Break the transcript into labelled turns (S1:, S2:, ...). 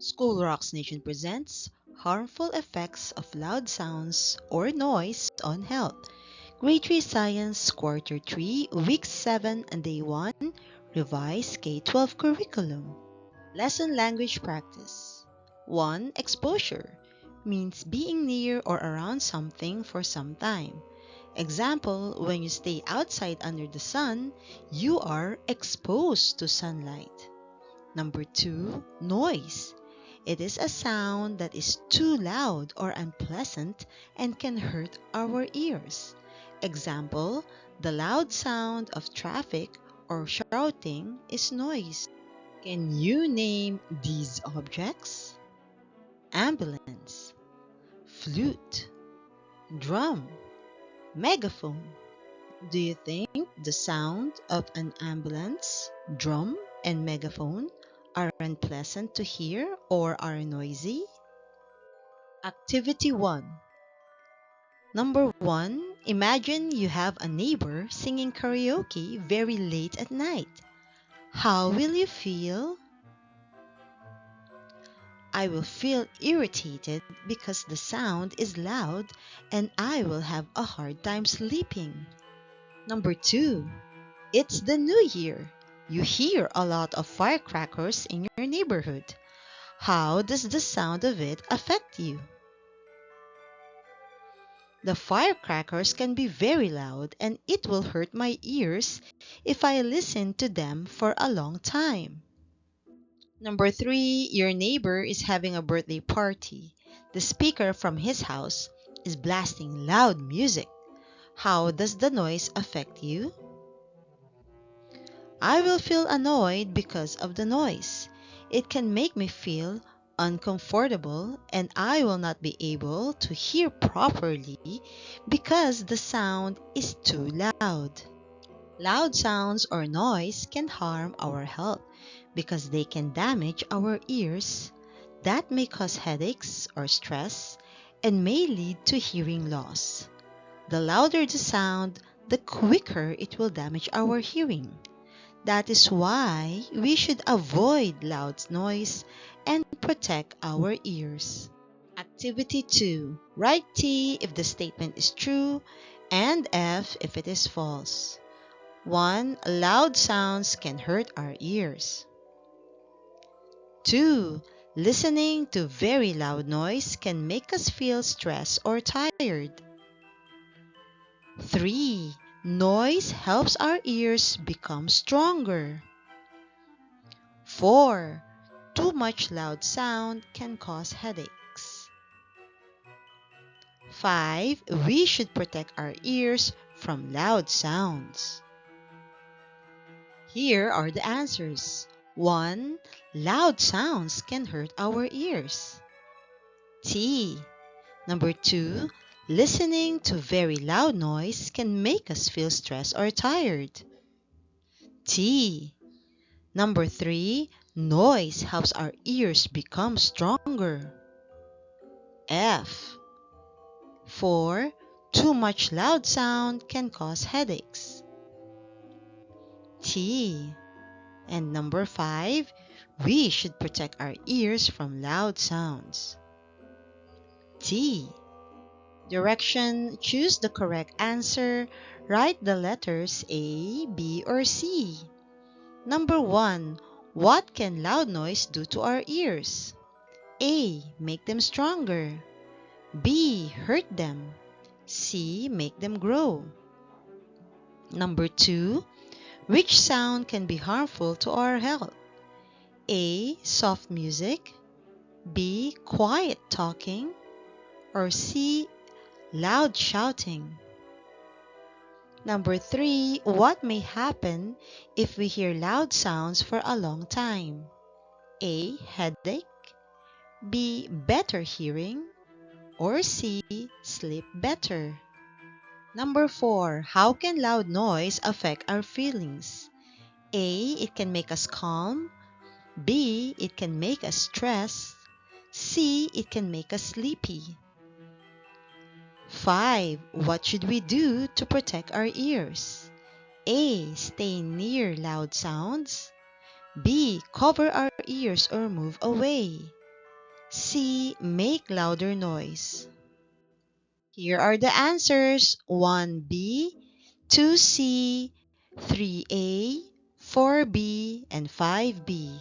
S1: School Rocks Nation presents Harmful Effects of Loud Sounds or Noise on Health. Grade 3 Science, Quarter 3, Week 7 and Day 1, Revised K-12 Curriculum. Lesson Language Practice 1. Exposure means being near or around something for some time. Example, when you stay outside under the sun, you are exposed to sunlight. Number 2. Noise. It is a sound that is too loud or unpleasant and can hurt our ears. Example, the loud sound of traffic or shouting is noise. Can you name these objects? Ambulance, flute, drum, megaphone. Do you think the sound of an ambulance, drum, and megaphone are unpleasant to hear or are noisy? Activity 1. Number 1. Imagine you have a neighbor singing karaoke very late at night. How will you feel? I will feel irritated because the sound is loud and I will have a hard time sleeping. Number 2. It's the new year. You hear a lot of firecrackers in your neighborhood. How does the sound of it affect you? The firecrackers can be very loud and it will hurt my ears if I listen to them for a long time. Number 3, your neighbor is having a birthday party. The speaker from his house is blasting loud music. How does the noise affect you? I will feel annoyed because of the noise. It can make me feel uncomfortable and I will not be able to hear properly because the sound is too loud. Loud sounds or noise can harm our health because they can damage our ears. That may cause headaches or stress and may lead to hearing loss. The louder the sound, the quicker it will damage our hearing. That is why we should avoid loud noise and protect our ears. Activity 2. Write T if the statement is true and F if it is false. 1. Loud sounds can hurt our ears. 2. Listening to very loud noise can make us feel stressed or tired. 3. Noise helps our ears become stronger. 4. Too much loud sound can cause headaches. 5. We should protect our ears from loud sounds. Here are the answers. 1. Loud sounds can hurt our ears. T. Number 2. Listening to very loud noise can make us feel stressed or tired. T. Number 3. Noise helps our ears become stronger. F. 4. Too much loud sound can cause headaches. T. And number 5. We should protect our ears from loud sounds. T. Direction: choose the correct answer. Write the letters A, B, or C. Number 1. What can loud noise do to our ears? A. Make them stronger. B. Hurt them. C. Make them grow. Number 2. Which sound can be harmful to our health? A. Soft music. B. Quiet talking. Or C. Loud shouting. Number 3. What may happen if we hear loud sounds for a long time? A. Headache. B. Better hearing. Or C. Sleep better. Number 4. How can loud noise affect our feelings? A. It can make us calm. B. It can make us stressed. C. It can make us sleepy. 5. What should we do to protect our ears? A. Stay near loud sounds. B. Cover our ears or move away. C. Make louder noise. Here are the answers: 1B, 2C, 3A, 4B, and 5B.